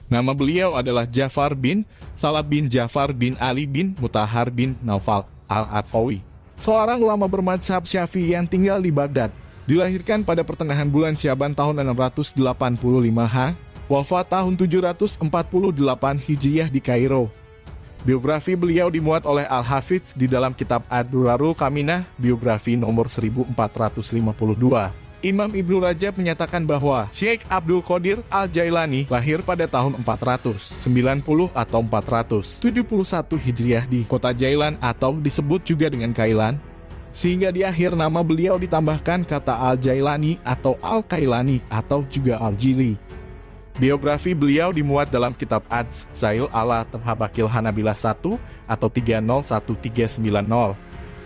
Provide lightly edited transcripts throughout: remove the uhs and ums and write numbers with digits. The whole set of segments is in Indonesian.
Nama beliau adalah Ja'far bin Salah bin Ja'far bin Ali bin Mutahhar bin Naufal al-Arfawi, seorang ulama bermadzhab Syafi'i yang tinggal di Baghdad. Dilahirkan pada pertengahan bulan Syaban tahun 685 H, wafat tahun 748 Hijriah di Kairo. Biografi beliau dimuat oleh Al-Hafidz di dalam kitab Ad-Durarul Kaminah, biografi nomor 1452. Imam Ibnu Rajab menyatakan bahwa Syekh Abdul Qadir Al-Jailani lahir pada tahun 490 atau 471 Hijriah di kota Jailan atau disebut juga dengan Kailan, sehingga di akhir nama beliau ditambahkan kata Al-Jailani atau Al-Kailani atau juga Al-Jili. Biografi beliau dimuat dalam kitab Az-Zail ala Tabaqatil Hanabilah 1 atau 301390,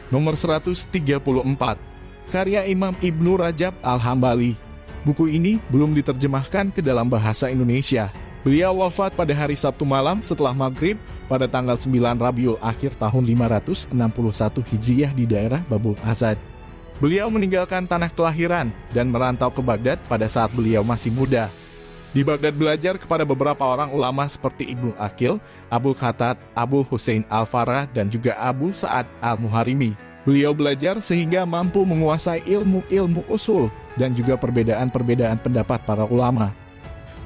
nomor 134. Karya Imam Ibnu Rajab Al-Hambali. Buku ini belum diterjemahkan ke dalam bahasa Indonesia. Beliau wafat pada hari Sabtu malam setelah maghrib pada tanggal 9 Rabiul Akhir tahun 561 Hijriah di daerah Babul Asad. Beliau meninggalkan tanah kelahiran dan merantau ke Baghdad pada saat beliau masih muda. Di Baghdad belajar kepada beberapa orang ulama seperti Ibnu Aqil, Abul Khattab, Abu Hussein Al-Farah, dan juga Abu Sa'ad Al-Muharimi. Beliau belajar sehingga mampu menguasai ilmu-ilmu usul dan juga perbedaan-perbedaan pendapat para ulama.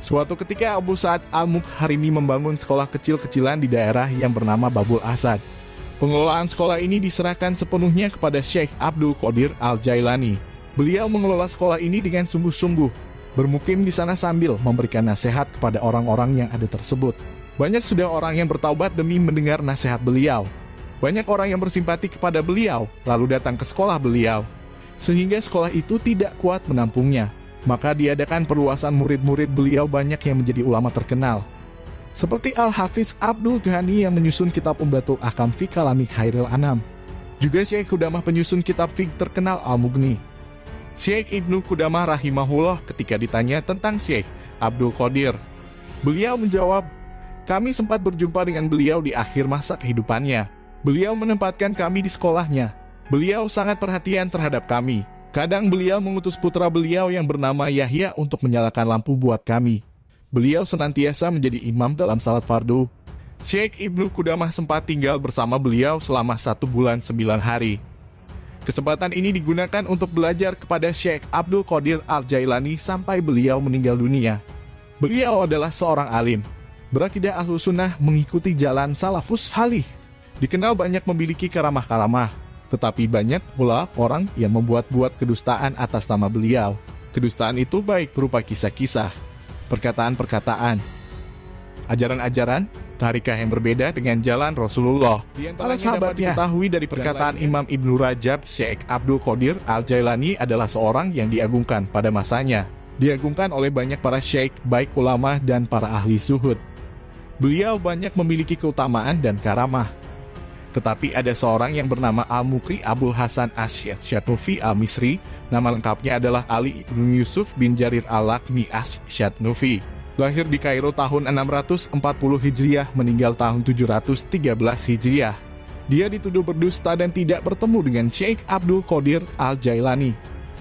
Suatu ketika Abu Sa'ad Al-Muharimi membangun sekolah kecil-kecilan di daerah yang bernama Babul Asad. Pengelolaan sekolah ini diserahkan sepenuhnya kepada Syekh Abdul Qadir Al-Jailani. Beliau mengelola sekolah ini dengan sungguh-sungguh, bermukim di sana sambil memberikan nasihat kepada orang-orang yang ada tersebut. Banyak sudah orang yang bertaubat demi mendengar nasihat beliau. Banyak orang yang bersimpati kepada beliau, lalu datang ke sekolah beliau. Sehingga sekolah itu tidak kuat menampungnya. Maka diadakan perluasan murid-murid beliau banyak yang menjadi ulama terkenal. Seperti Al-Hafiz Abdul Ghani yang menyusun kitab Umdatul Ahkam fi Kalami Khairil Anam. Juga Syekh Qudamah penyusun kitab fiqh terkenal Al-Mughni. Syekh Ibnu Qudamah rahimahullah ketika ditanya tentang Syekh Abdul Qadir, beliau menjawab, "Kami sempat berjumpa dengan beliau di akhir masa kehidupannya. Beliau menempatkan kami di sekolahnya. Beliau sangat perhatian terhadap kami. Kadang beliau mengutus putra beliau yang bernama Yahya untuk menyalakan lampu buat kami. Beliau senantiasa menjadi imam dalam salat fardu." Syekh Ibnu Qudamah sempat tinggal bersama beliau selama 1 bulan 9 hari. Kesempatan ini digunakan untuk belajar kepada Syekh Abdul Qadir Al-Jailani sampai beliau meninggal dunia. Beliau adalah seorang alim, berakidah Ahlussunnah, mengikuti jalan salafus halih. Dikenal banyak memiliki karamah-karamah, tetapi banyak pula orang yang membuat-buat kedustaan atas nama beliau. Kedustaan itu baik berupa kisah-kisah, perkataan-perkataan, ajaran-ajaran, tarikah yang berbeda dengan jalan Rasulullah. Para sahabat diketahui dari perkataan Imam Ibnu Rajab, Syekh Abdul Qadir Al-Jailani adalah seorang yang diagungkan pada masanya. Diagungkan oleh banyak para syekh, baik ulama dan para ahli zuhud. Beliau banyak memiliki keutamaan dan karamah. Tetapi ada seorang yang bernama Al-Mukri Abul Hasan Ash-Syatnufi Al-Misri, nama lengkapnya adalah Ali bin Yusuf bin Jarir Al-Lakmi Ash-Syatnufi. Lahir di Kairo tahun 640 Hijriah, meninggal tahun 713 Hijriah. Dia dituduh berdusta dan tidak bertemu dengan Syekh Abdul Qadir Al-Jailani.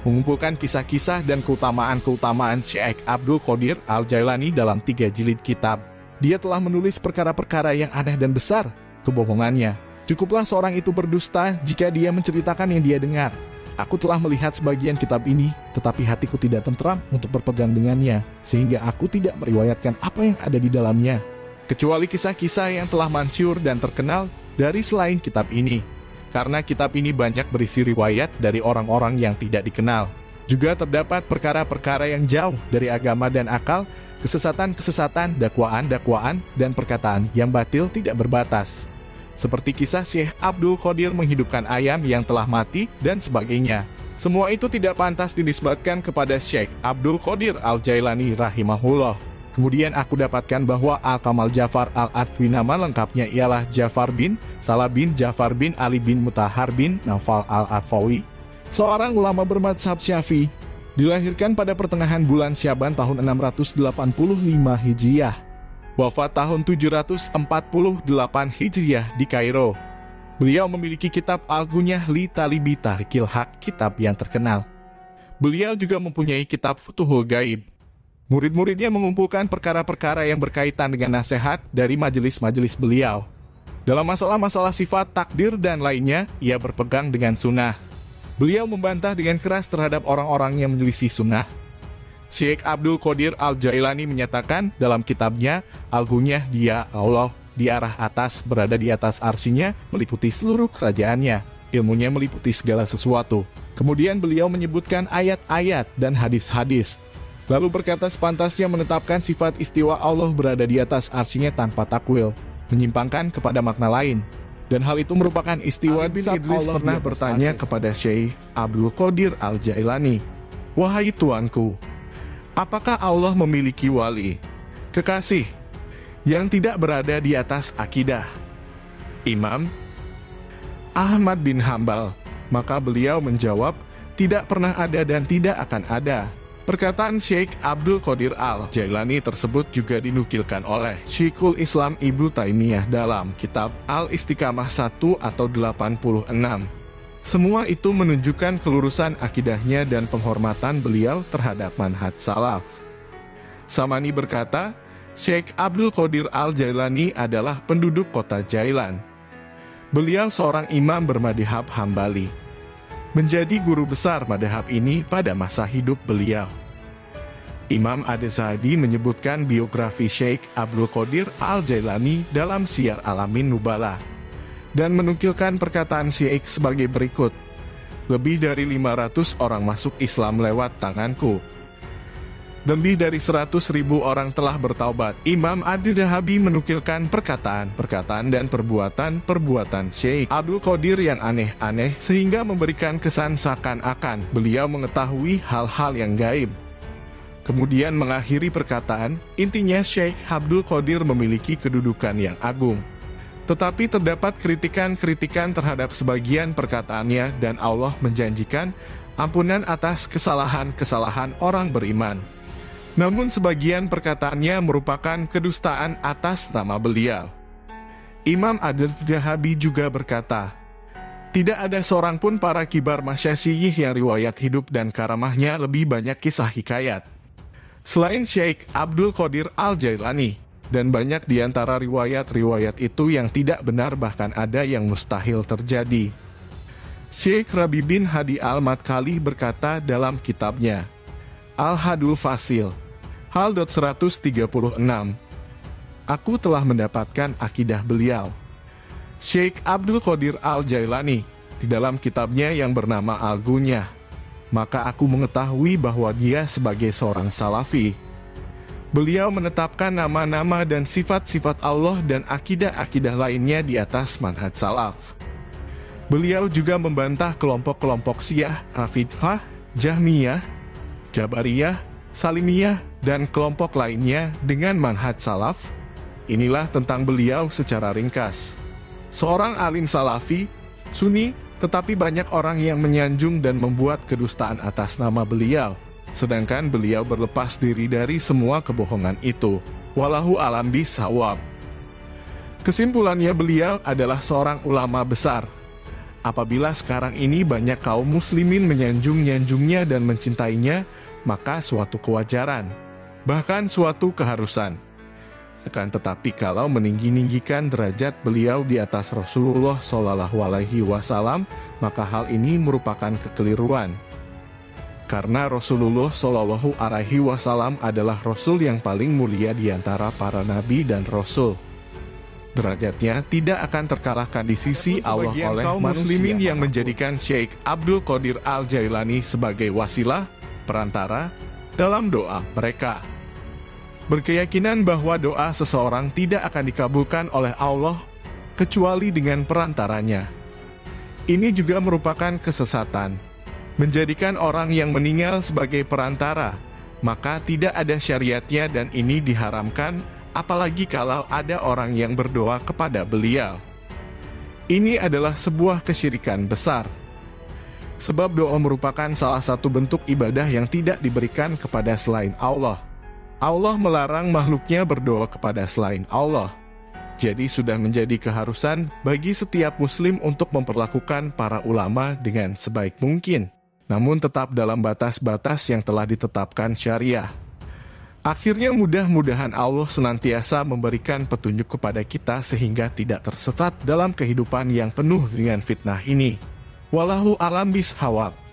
Mengumpulkan kisah-kisah dan keutamaan-keutamaan Syekh Abdul Qadir Al-Jailani dalam 3 jilid kitab. Dia telah menulis perkara-perkara yang aneh dan besar kebohongannya. Cukuplah seorang itu berdusta jika dia menceritakan yang dia dengar. Aku telah melihat sebagian kitab ini, tetapi hatiku tidak tentram untuk berpegang dengannya, sehingga aku tidak meriwayatkan apa yang ada di dalamnya, kecuali kisah-kisah yang telah mansyur dan terkenal dari selain kitab ini. Karena kitab ini banyak berisi riwayat dari orang-orang yang tidak dikenal. Juga terdapat perkara-perkara yang jauh dari agama dan akal, kesesatan-kesesatan, dakwaan-dakwaan, dan perkataan yang batil tidak berbatas. Seperti kisah Syekh Abdul Qadir menghidupkan ayam yang telah mati, dan sebagainya. Semua itu tidak pantas dinisbatkan kepada Syekh Abdul Qadir Al-Jailani rahimahullah. Kemudian aku dapatkan bahwa Al-Kamal Ja'far Al-Arfawi nama lengkapnya ialah Ja'far bin Salah bin Ja'far bin Ali bin Mutahhar bin Naufal Al-Arfawi, seorang ulama bermadzhab Syafi'i. Dilahirkan pada pertengahan bulan Syaban tahun 685 Hijriah. Wafat tahun 748 Hijriah di Kairo. Beliau memiliki kitab Al-Gunyah li Talibi Tarikil Haq, kitab yang terkenal. Beliau juga mempunyai kitab Futuhul Gaib. Murid-muridnya mengumpulkan perkara-perkara yang berkaitan dengan nasihat dari majelis-majelis beliau. Dalam masalah-masalah sifat, takdir, dan lainnya, ia berpegang dengan sunnah. Beliau membantah dengan keras terhadap orang-orang yang menyelisih sunnah. Syekh Abdul Qadir Al-Jailani menyatakan dalam kitabnya, Al-Ghunyah Dia Allah di arah atas, berada di atas arsinya, meliputi seluruh kerajaannya. Ilmunya meliputi segala sesuatu. Kemudian beliau menyebutkan ayat-ayat dan hadis-hadis. Lalu berkata sepantasnya menetapkan sifat istiwa Allah berada di atas arsinya tanpa takwil, menyimpangkan kepada makna lain. Dan hal itu merupakan istiwa bin Idris pernah bertanya kepada Syekh Abdul Qadir Al-Jailani, "Wahai tuanku, apakah Allah memiliki wali, kekasih, yang tidak berada di atas akidah?" Imam Ahmad bin Hambal, maka beliau menjawab, "Tidak pernah ada dan tidak akan ada." Perkataan Syekh Abdul Qadir Al-Jailani tersebut juga dinukilkan oleh Syekhul Islam Ibnu Taimiyah dalam kitab Al-Istiqamah 1 atau 86. Semua itu menunjukkan kelurusan akidahnya dan penghormatan beliau terhadap manhaj salaf. Samani berkata, Syekh Abdul Qadir Al-Jailani adalah penduduk kota Jailan. Beliau seorang imam bermadhab Hambali. Menjadi guru besar madhab ini pada masa hidup beliau. Imam Ad-Zahabi menyebutkan biografi Syekh Abdul Qadir Al-Jailani dalam Syiar Alamin Nubala dan menukilkan perkataan Syekh sebagai berikut, "Lebih dari 500 orang masuk Islam lewat tanganku. Lebih dari 100.000 orang telah bertaubat." Imam Ad-Zahabi menukilkan perkataan dan perbuatan Syekh Abdul Qadir yang aneh-aneh sehingga memberikan kesan seakan-akan beliau mengetahui hal-hal yang gaib. Kemudian mengakhiri perkataan, intinya Syekh Abdul Qadir memiliki kedudukan yang agung. Tetapi terdapat kritikan-kritikan terhadap sebagian perkataannya dan Allah menjanjikan ampunan atas kesalahan-kesalahan orang beriman. Namun sebagian perkataannya merupakan kedustaan atas nama beliau. Imam Ad-Zahabi juga berkata, "Tidak ada seorang pun para kibar masyayikh yang riwayat hidup dan karamahnya lebih banyak kisah hikayat selain Syekh Abdul Qadir Al-Jailani, dan banyak di antara riwayat-riwayat itu yang tidak benar, bahkan ada yang mustahil terjadi." Syekh Rabi bin Hadi Al-Madkhali berkata dalam kitabnya Al-Hadul Fasil, hal 136, "Aku telah mendapatkan akidah beliau." Syekh Abdul Qadir Al-Jailani di dalam kitabnya yang bernama Al-Ghunyah, maka aku mengetahui bahwa dia sebagai seorang salafi. Beliau menetapkan nama-nama dan sifat-sifat Allah dan akidah-akidah lainnya di atas manhaj salaf. Beliau juga membantah kelompok-kelompok Syiah, Rafidhah, Jahmiyah, Jabariyah, Salimiyah, dan kelompok lainnya dengan manhaj salaf. Inilah tentang beliau secara ringkas. Seorang alim salafi, Sunni, tetapi banyak orang yang menyanjung dan membuat kedustaan atas nama beliau, sedangkan beliau berlepas diri dari semua kebohongan itu. Wallahu a'lam bishawab. Kesimpulannya, beliau adalah seorang ulama besar. Apabila sekarang ini banyak kaum muslimin menyanjung-nyanjungnya dan mencintainya, maka suatu kewajaran, bahkan suatu keharusan. Akan tetapi kalau meninggi-ninggikan derajat beliau di atas Rasulullah SAW, maka hal ini merupakan kekeliruan. Karena Rasulullah SAW adalah Rasul yang paling mulia di antara para nabi dan Rasul. Derajatnya tidak akan terkalahkan di sisi Allah oleh kaum muslimin yang menjadikan Syekh Abdul Qadir Al-Jailani sebagai wasilah, perantara, dalam doa mereka. Berkeyakinan bahwa doa seseorang tidak akan dikabulkan oleh Allah kecuali dengan perantaranya. Ini juga merupakan kesesatan. Menjadikan orang yang meninggal sebagai perantara, maka tidak ada syariatnya dan ini diharamkan, apalagi kalau ada orang yang berdoa kepada beliau. Ini adalah sebuah kesyirikan besar. Sebab doa merupakan salah satu bentuk ibadah yang tidak diberikan kepada selain Allah. Allah melarang makhluknya berdoa kepada selain Allah. Jadi sudah menjadi keharusan bagi setiap muslim untuk memperlakukan para ulama dengan sebaik mungkin, namun tetap dalam batas-batas yang telah ditetapkan syariah. Akhirnya mudah-mudahan Allah senantiasa memberikan petunjuk kepada kita sehingga tidak tersesat dalam kehidupan yang penuh dengan fitnah ini. Wallahu a'lam bishawab.